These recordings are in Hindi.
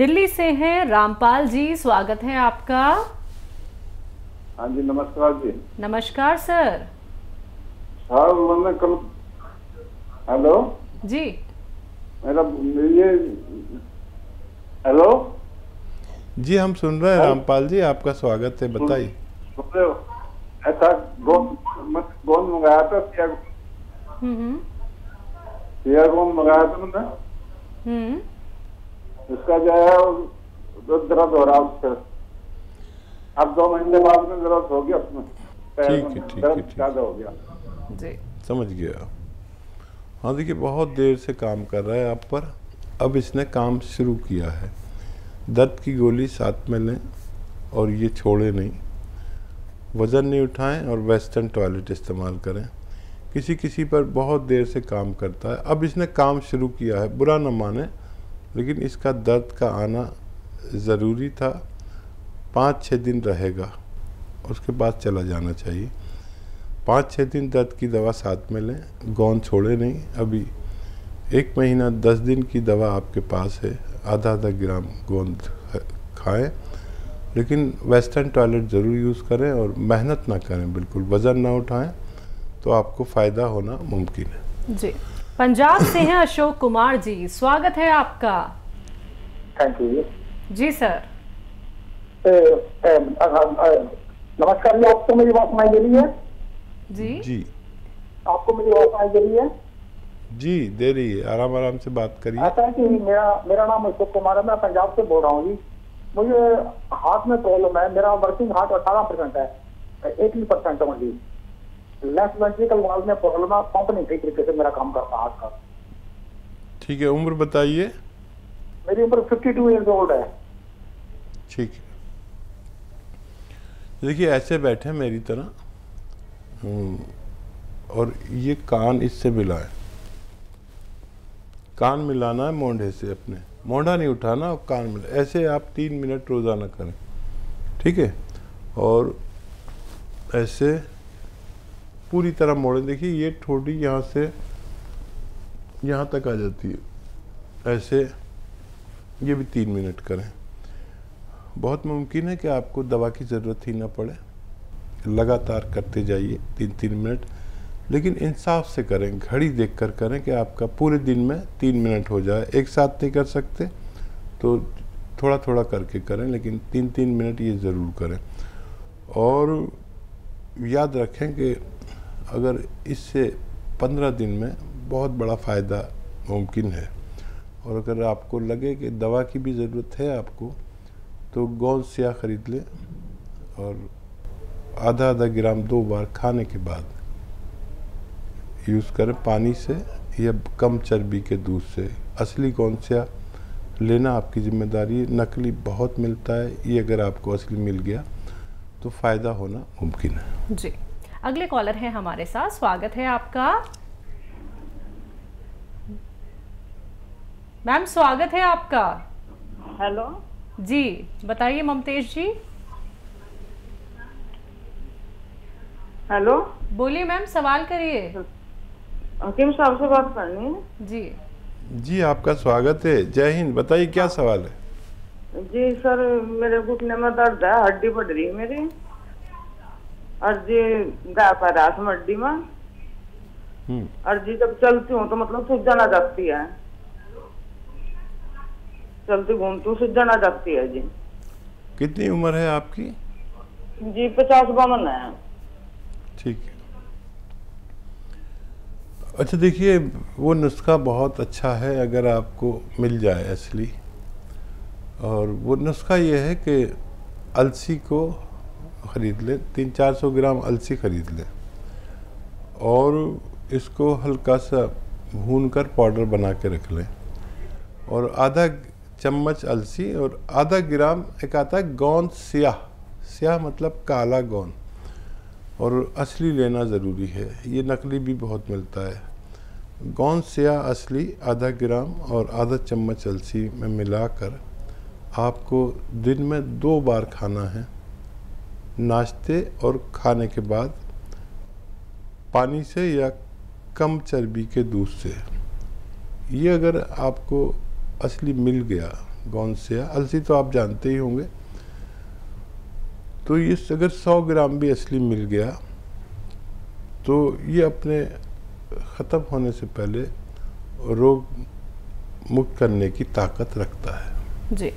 दिल्ली से हैं रामपाल जी, स्वागत है आपका। हाँ जी, नमस्कार जी। नमस्कार सर। सर मैंने कल, हेलो जी मेरा ये, हेलो जी हम सुन रहे हैं रामपाल जी, आपका स्वागत है, बताइए। सुन रहे हो? ऐसा गोंद मंगाया था, सिया गोंद मंगाया था मैंने। इसका जो है दर्द हो रहा है उससे। अब 2 महीने बाद में दर्द हो गया उसमें, पैर में दर्द ज्यादा हो गया जी। समझ गया। हाँ देखिए, बहुत देर से काम कर रहा है आप पर, अब इसने काम शुरू किया है। दर्द की गोली साथ में लें और ये छोड़े नहीं, वज़न नहीं उठाएं और वेस्टर्न टॉयलेट इस्तेमाल करें। किसी किसी पर बहुत देर से काम करता है, अब इसने काम शुरू किया है, बुरा न माने, लेकिन इसका दर्द का आना ज़रूरी था। 5-6 दिन रहेगा, उसके बाद चला जाना चाहिए। 5-6 दिन दर्द की दवा साथ में लें, गोंद छोड़े नहीं। अभी 1 महीना 10 दिन की दवा आपके पास है, आधा ग्राम गोंद खाएं, लेकिन वेस्टर्न टॉयलेट ज़रूर यूज़ करें और मेहनत ना करें, बिल्कुल वज़न ना उठाएं, तो आपको फ़ायदा होना मुमकिन है। जी, पंजाब से हैं अशोक कुमार जी, स्वागत है आपका। Thank you ji sir. नमस्कार जी, आपको मेरी बात सुनाई दे रही है? जी आपको मेरी बात सुनाई दे रही है? जी दे रही है, आराम आराम से बात करिए। ऐसा है कि मेरा नाम अशोक कुमार है, मैं पंजाब से बोल रहा हूँ जी। मुझे हार्ट में प्रॉब्लम है, मेरा वर्किंग हार्ट 18% है, 80% है जी। लेफ्ट वेंट्रिकल वाल्व में प्रॉब्लम है, पंप नहीं सही तरीके से मेरा काम करता हार्ट का। ठीक है, उम्र बताइए। मेरी उम्र 52 ईयर्स ओल्ड है। ठीक है, देखिए ऐसे बैठे मेरी तरह, और ये कान इससे मिलाएं। कान मिलाना है मोंढे से, अपने मोंढा नहीं उठाना और कान मिला, ऐसे आप 3 मिनट रोज़ाना करें, ठीक है। और ऐसे पूरी तरह मोड़ें। देखिए ये ठोड़ी यहाँ से यहाँ तक आ जाती है, ऐसे ये भी 3 मिनट करें। बहुत मुमकिन है कि आपको दवा की ज़रूरत ही ना पड़े, लगातार करते जाइए 3-3 मिनट, लेकिन इंसाफ से करें, घड़ी देखकर करें कि आपका पूरे दिन में 3 मिनट हो जाए। एक साथ नहीं कर सकते तो थोड़ा थोड़ा करके करें, लेकिन 3-3 मिनट ये ज़रूर करें। और याद रखें कि अगर इससे 15 दिन में बहुत बड़ा फ़ायदा मुमकिन है, और अगर आपको लगे कि दवा की भी ज़रूरत है आपको, तो गोंद स्याह ख़रीद लें और आधा ग्राम 2 बार खाने के बाद यूज़ करें, पानी से या कम चर्बी के दूध से। असली गोंद स्याह लेना आपकी जिम्मेदारी है, नकली बहुत मिलता है, ये अगर आपको असली मिल गया तो फ़ायदा होना मुमकिन है। जी, अगले कॉलर है हमारे साथ, स्वागत है आपका। मैम स्वागत है आपका। हेलो जी बताइए ममतेज जी। हेलो बोलिए मैम, सवाल करिए। हकीम साहब से बात करनी है। जी जी आपका स्वागत है, जय हिंद। बताइए क्या सवाल है? जी सर, मेरे घुटने में दर्द है, हड्डी बढ़ रही है मेरी, और जी गैप है रात में हड्डी में, और जी जब चलती हूँ तो मतलब सूजन आ जाती है, चलती घूमती हूँ सूजन आ जाती है जी। कितनी उम्र है आपकी? जी 50-52 है। ठीक है, अच्छा देखिए वो नुस्खा बहुत अच्छा है अगर आपको मिल जाए असली, और वो नुस्खा ये है कि अलसी को ख़रीद लें, 300-400 ग्राम अलसी ख़रीद लें और इसको हल्का सा भूनकर पाउडर बना के रख लें, और आधा चम्मच अलसी और आधा ग्राम एक आता है गोंद स्याह, स्याह मतलब काला गोंद, और असली लेना ज़रूरी है, ये नकली भी बहुत मिलता है। गोंद स्याह असली आधा ग्राम और आधा चम्मच अलसी में मिलाकर आपको दिन में 2 बार खाना है, नाश्ते और खाने के बाद, पानी से या कम चर्बी के दूध से। ये अगर आपको असली मिल गया गौनसिया, अलसी तो आप जानते ही होंगे। तो ये अगर 100 ग्राम भी असली मिल गया तो ये अपने ख़त्म होने से पहले रोग मुक्त करने की ताकत रखता है। जी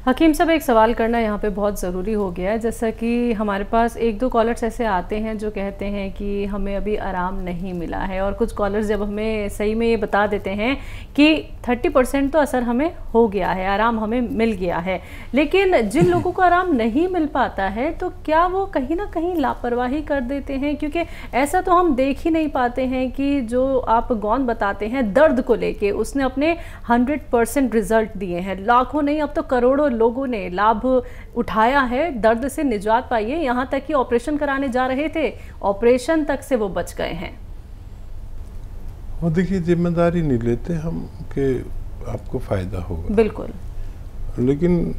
हकीम साहब, एक सवाल करना यहाँ पे बहुत ज़रूरी हो गया है। जैसा कि हमारे पास 1-2 कॉलर्स ऐसे आते हैं जो कहते हैं कि हमें अभी आराम नहीं मिला है, और कुछ कॉलर्स जब हमें सही में ये बता देते हैं कि 30% तो असर हमें हो गया है, आराम हमें मिल गया है। लेकिन जिन लोगों को आराम नहीं मिल पाता है तो क्या वो कहीं ना कहीं लापरवाही कर देते हैं? क्योंकि ऐसा तो हम देख ही नहीं पाते हैं कि जो आप गौन बताते हैं दर्द को लेके, उसने अपने 100% रिजल्ट दिए हैं। लाखों नहीं, अब तो करोड़ों लोगों ने लाभ उठाया है, दर्द से निजात पाई है। यहाँ तक कि ऑपरेशन कराने जा रहे थे, ऑपरेशन तक से वो बच गए हैं। और देखिए, जिम्मेदारी नहीं लेते हम कि आपको फ़ायदा होगा, बिल्कुल। लेकिन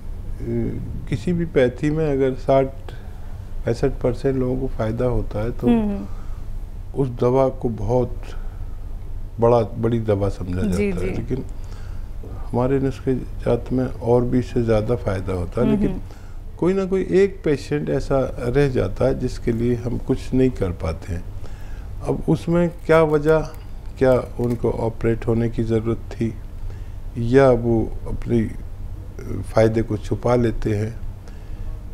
किसी भी पैथी में अगर 60-65% लोगों को फ़ायदा होता है तो उस दवा को बहुत बड़ी दवा समझा जाता है। लेकिन हमारे नुस्खे जात में और भी इससे ज़्यादा फ़ायदा होता है। लेकिन कोई ना कोई एक पेशेंट ऐसा रह जाता है जिसके लिए हम कुछ नहीं कर पाते हैं। अब उसमें क्या वजह, क्या उनको ऑपरेट होने की ज़रूरत थी या वो अपनी फ़ायदे को छुपा लेते हैं?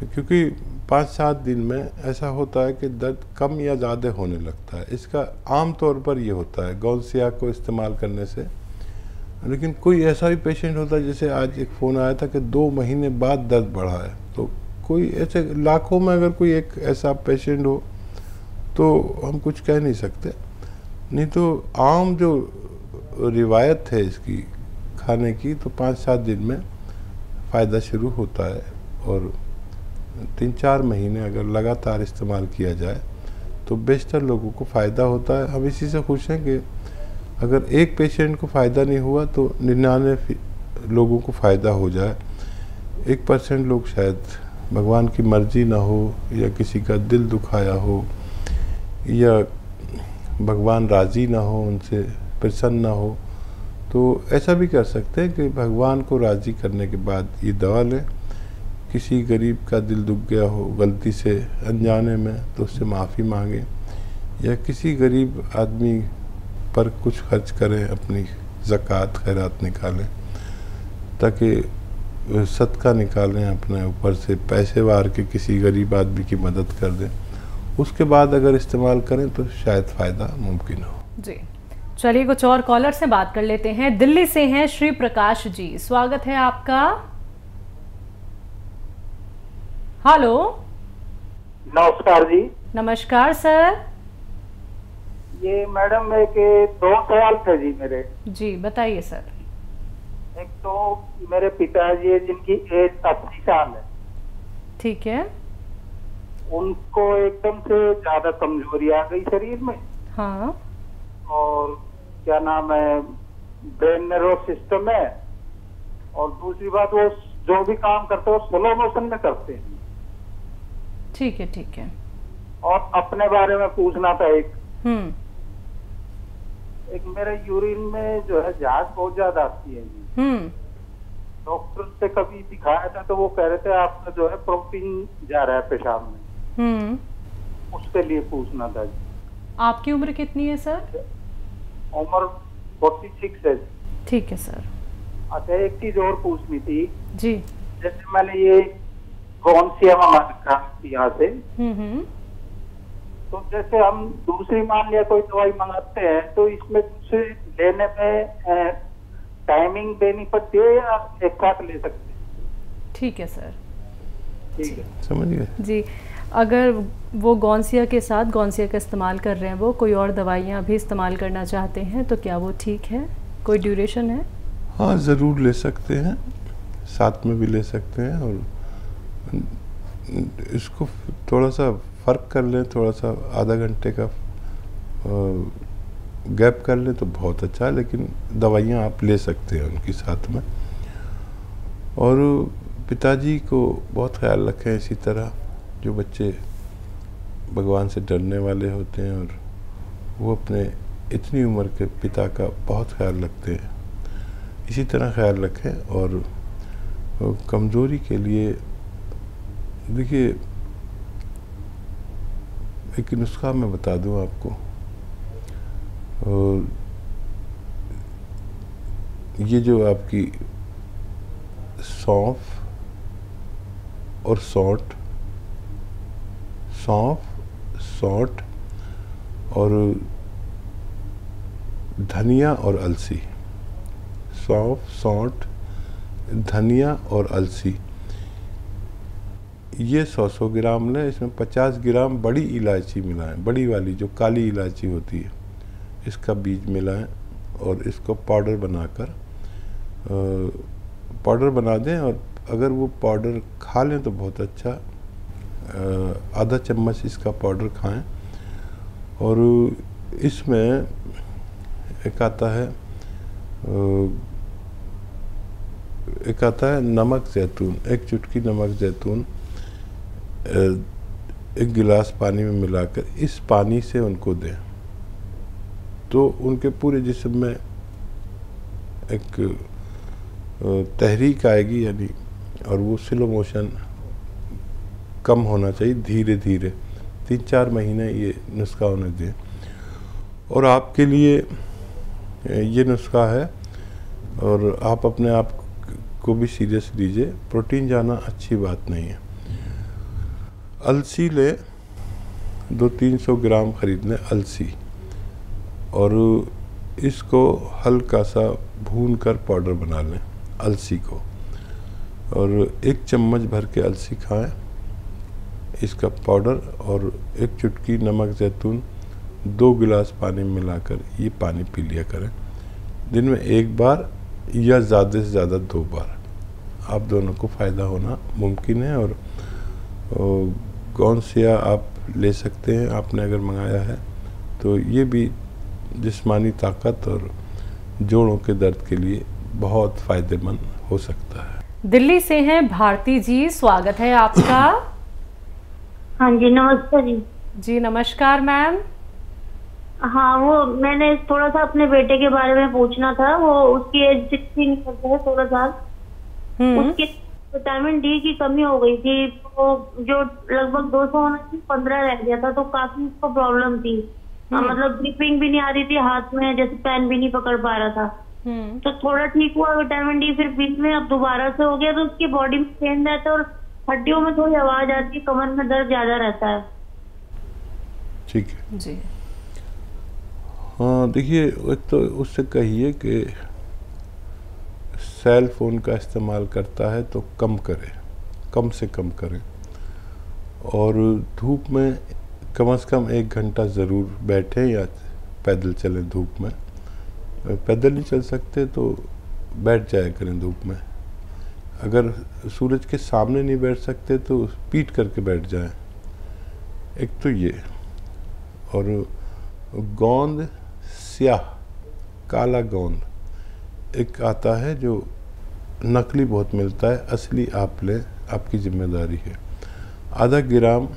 क्योंकि 5-7 दिन में ऐसा होता है कि दर्द कम या ज़्यादा होने लगता है। इसका आम तौर पर ये होता है गौनसिया को इस्तेमाल करने से। लेकिन कोई ऐसा भी पेशेंट होता है, जैसे आज एक फ़ोन आया था कि 2 महीने बाद दर्द बढ़ा है। तो कोई ऐसे लाखों में अगर कोई एक ऐसा पेशेंट हो तो हम कुछ कह नहीं सकते। नहीं तो आम जो रिवायत है इसकी खाने की, तो 5-7 दिन में फ़ायदा शुरू होता है और 3-4 महीने अगर लगातार इस्तेमाल किया जाए तो बेशतर लोगों को फ़ायदा होता है। हम इसी से खुश हैं कि अगर एक पेशेंट को फ़ायदा नहीं हुआ तो 99 लोगों को फ़ायदा हो जाए। 1% लोग शायद भगवान की मर्ज़ी ना हो या किसी का दिल दुखाया हो या भगवान राज़ी ना हो, उनसे प्रसन्न ना हो, तो ऐसा भी कर सकते हैं कि भगवान को राज़ी करने के बाद ये दवा लें। किसी गरीब का दिल दुख गया हो गलती से अनजाने में तो उससे माफ़ी मांगें, या किसी गरीब आदमी पर कुछ खर्च करें, अपनी ज़कात खैरात निकालें, ताकि सदका निकालें अपने ऊपर से, पैसे वार के किसी गरीब आदमी की मदद कर दें। उसके बाद अगर इस्तेमाल करें तो शायद फ़ायदा मुमकिन हो। जी चलिए, कुछ और कॉलर से बात कर लेते हैं। दिल्ली से हैं श्री प्रकाश जी, स्वागत है आपका। हेलो, नमस्कार जी। नमस्कार सर। ये मैडम एक 2 सवाल थे जी मेरे। जी बताइए सर। एक तो मेरे पिताजी है जिनकी एज 80 साल है। ठीक है। उनको एकदम से ज्यादा कमजोरी आ गई शरीर में। हाँ। और क्या नाम है, ब्रेन नर्व सिस्टम है। और दूसरी बात, वो जो भी काम करते हैं वो स्लो मोशन में करते हैं। ठीक है, ठीक है। और अपने बारे में पूछना था एक मेरे यूरिन में जो है जांच बहुत ज्यादा आती है जी। डॉक्टर से कभी दिखाया था तो वो कह रहे थे आपका जो है प्रोटीन जा रहा है पेशाब में। उसके लिए पूछना था जी। आपकी उम्र कितनी है सर? उम्र 46 है। ठीक है सर। अच्छा, एक चीज और पूछनी थी जी। जैसे मैंने ये गौनसिया मंगा रखा यहाँ से, तो जैसे हम दूसरी मान लिया कोई दवाई मंगाते हैं तो इसमें कुछ लेने में टाइमिंग देनी पड़ती है या एक साथ ले सकते हैं? ठीक है सर। ठीक है, समझ गए जी। अगर वो गौनसिया के साथ गौनसिया का इस्तेमाल कर रहे हैं, वो कोई और दवाइयाँ भी इस्तेमाल करना चाहते हैं, तो क्या वो ठीक है? कोई ड्यूरेशन है? हाँ, ज़रूर ले सकते हैं, साथ में भी ले सकते हैं। और इसको थोड़ा सा फ़र्क कर लें, थोड़ा सा आधा घंटे का गैप कर लें तो बहुत अच्छा है। लेकिन दवाइयाँ आप ले सकते हैं उनके साथ में। और पिताजी को बहुत ख्याल रखें। इसी तरह जो बच्चे भगवान से डरने वाले होते हैं और वो अपने इतनी उम्र के पिता का बहुत ख्याल रखते हैं, इसी तरह ख्याल रखें। और कमज़ोरी के लिए देखिए एक नुस्खा मैं बता दूं आपको। ये जो आपकी सौंफ और सौंठ और धनिया और अलसी, सौंफ, सौंठ, धनिया और अलसी, ये 100 ग्राम लें। इसमें 50 ग्राम बड़ी इलायची मिलाएं, बड़ी वाली जो काली इलायची होती है, इसका बीज मिलाएं और इसको पाउडर बनाकर पाउडर बना दें। और अगर वो पाउडर खा लें तो बहुत अच्छा, आधा चम्मच इसका पाउडर खाएं। और इसमें एक आता है नमक ज़ैतून, एक चुटकी नमक ज़ैतून 1 गिलास पानी में मिलाकर इस पानी से उनको दें तो उनके पूरे जिस्म में एक तहरीक आएगी, यानी, और वो स्लो मोशन कम होना चाहिए, धीरे धीरे 3-4 महीने ये नुस्खा उन्हें दें। और आपके लिए ये नुस्खा है और आप अपने आप को भी सीरियस लीजिए। प्रोटीन जाना अच्छी बात नहीं है। अलसी ले 200-300 ग्राम खरीद लें अलसी, और इसको हल्का सा भून कर पाउडर बना लें अलसी को, और 1 चम्मच भर के अलसी खाएं इसका पाउडर, और 1 चुटकी नमक ज़ैतून 2 गिलास पानी में मिलाकर ये पानी पी लिया करें। दिन में 1 बार या ज़्यादा से ज़्यादा 2 बार, आप दोनों को फ़ायदा होना मुमकिन है। और गौनसिया आप ले सकते हैं, आपने अगर मंगाया है तो ये भी जिस्मानी ताकत और जोड़ों के दर्द के लिए बहुत फ़ायदेमंद हो सकता है। दिल्ली से हैं भारती जी, स्वागत है आपका। हाँ जी, नमस्ते जी। जी नमस्कार मैम। हाँ, वो मैंने थोड़ा सा अपने बेटे के बारे में पूछना था। वो उसकी एज 16 साल। उसकी विटामिन डी की कमी हो गई थी, तो जो लगभग 200 होना थी 15 रह गया था, तो काफी उसको प्रॉब्लम थी। मतलब ग्रिपिंग भी नहीं आ रही थी हाथ में, जैसे पेन भी नहीं पकड़ पा रहा था। तो थोड़ा ठीक हुआ विटामिन डी, फिर बीच में अब दोबारा से हो गया। तो उसकी बॉडी में पेन रहता है और हड्डियों में थोड़ी आवाज आती है, कमर में दर्द ज्यादा रहता है। ठीक है जी। हाँ देखिए, एक तो उससे कहिए कि सेल फोन का इस्तेमाल करता है तो कम करे, कम से कम करें, और धूप में कम से कम 1 घंटा ज़रूर बैठें या पैदल चलें धूप में। पैदल नहीं चल सकते तो बैठ जाया करें धूप में। अगर सूरज के सामने नहीं बैठ सकते तो पीट करके बैठ जाएं। एक तो ये, और गोंद स्याह, काला गोंद एक आता है जो नकली बहुत मिलता है, असली आप लें, आपकी जिम्मेदारी है। आधा ग्राम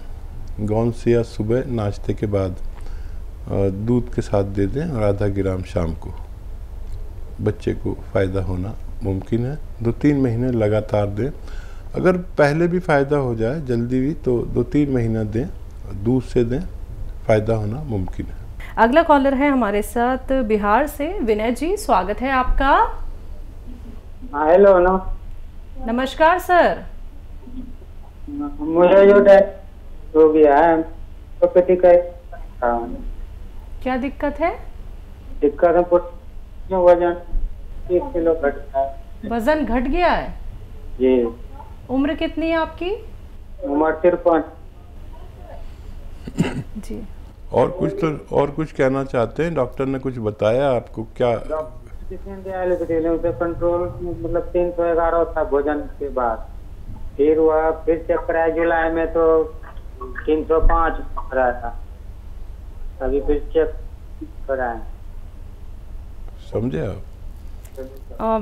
गोंद स्याह सुबह नाश्ते के बाद दूध के साथ दे दें, और आधा ग्राम शाम को। बच्चे को फ़ायदा होना मुमकिन है। 2-3 महीने लगातार दें। अगर पहले भी फ़ायदा हो जाए जल्दी भी, तो 2-3 महीना दें, दूध से दें, फ़ायदा होना मुमकिन है। अगला कॉलर है हमारे साथ बिहार से, विनय जी, स्वागत है आपका। हेलो। नमस्कार सर। मुझे जो हो गया है तो क्या दिक्कत है? दिक्कत है, वजन 1 किलो घट गया है। वजन घट गया है जी। उम्र कितनी है आपकी? उम्र 53 जी। और कुछ कहना चाहते हैं? डॉक्टर ने कुछ बताया आपको क्या? कंट्रोल मतलब 311 था भोजन के बाद, फिर हुआ, फिर चेक कराया जुलाई में तो 305 रहा था, अभी फिर चेक कराए। समझे आप?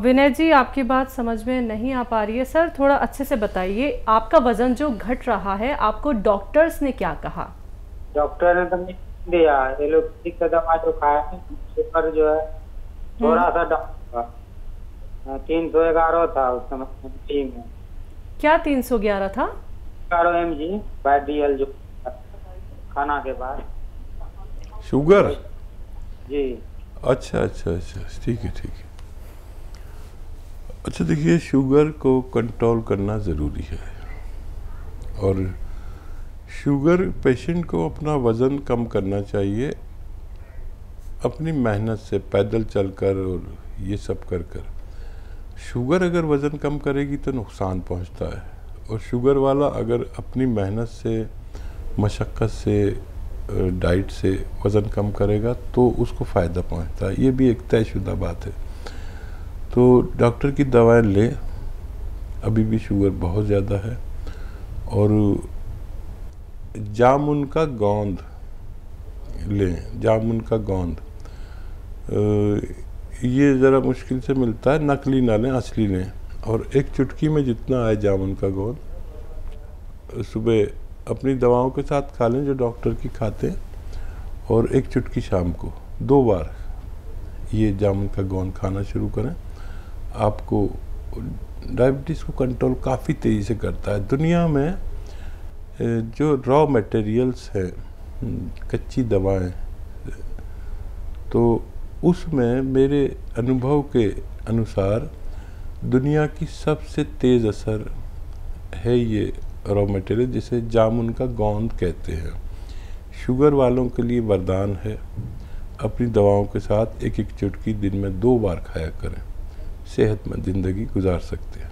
विनय जी, आपकी बात समझ में नहीं आ पा रही है सर, थोड़ा अच्छे से बताइए। आपका वजन जो घट रहा है, आपको डॉक्टर्स ने क्या कहा? डॉक्टर ने तो दिया एलोपैथिक का दवा जो खाया है, शुगर जो है थोड़ा सा डाउन। 311 था उस समय टी में। क्या 311 था? 11 mg/dl जो खाना के बाद। शुगर? जी। अच्छा अच्छा अच्छा, ठीक है ठीक है। अच्छा देखिए, शुगर को कंट्रोल करना ज़रूरी है, और शुगर पेशेंट को अपना वज़न कम करना चाहिए अपनी मेहनत से, पैदल चलकर और ये सब कर कर। शुगर अगर वज़न कम करेगी तो नुकसान पहुंचता है, और शुगर वाला अगर अपनी मेहनत से, मशक्क़त से, डाइट से वज़न कम करेगा तो उसको फ़ायदा पहुंचता है। ये भी एक तयशुदा बात है। तो डॉक्टर की दवाएं लें, अभी भी शुगर बहुत ज़्यादा है। और जामुन का गोंद लें, जामुन का गोंद, ये ज़रा मुश्किल से मिलता है, नकली ना लें, असली लें। और एक चुटकी में जितना आए जामुन का गोंद सुबह अपनी दवाओं के साथ खा लें जो डॉक्टर की खाते हैं, और एक चुटकी शाम को, 2 बार ये जामुन का गोंद खाना शुरू करें। आपको डायबिटीज़ को कंट्रोल काफ़ी तेज़ी से करता है। दुनिया में जो रॉ मटेरियल्स हैं, कच्ची दवाएं, तो उसमें मेरे अनुभव के अनुसार दुनिया की सबसे तेज़ असर है ये रॉ मटेरियल, जिसे जामुन का गोंद कहते हैं। शुगर वालों के लिए वरदान है। अपनी दवाओं के साथ एक एक चुटकी दिन में 2 बार खाया करें, सेहतमंद ज़िंदगी गुजार सकते हैं।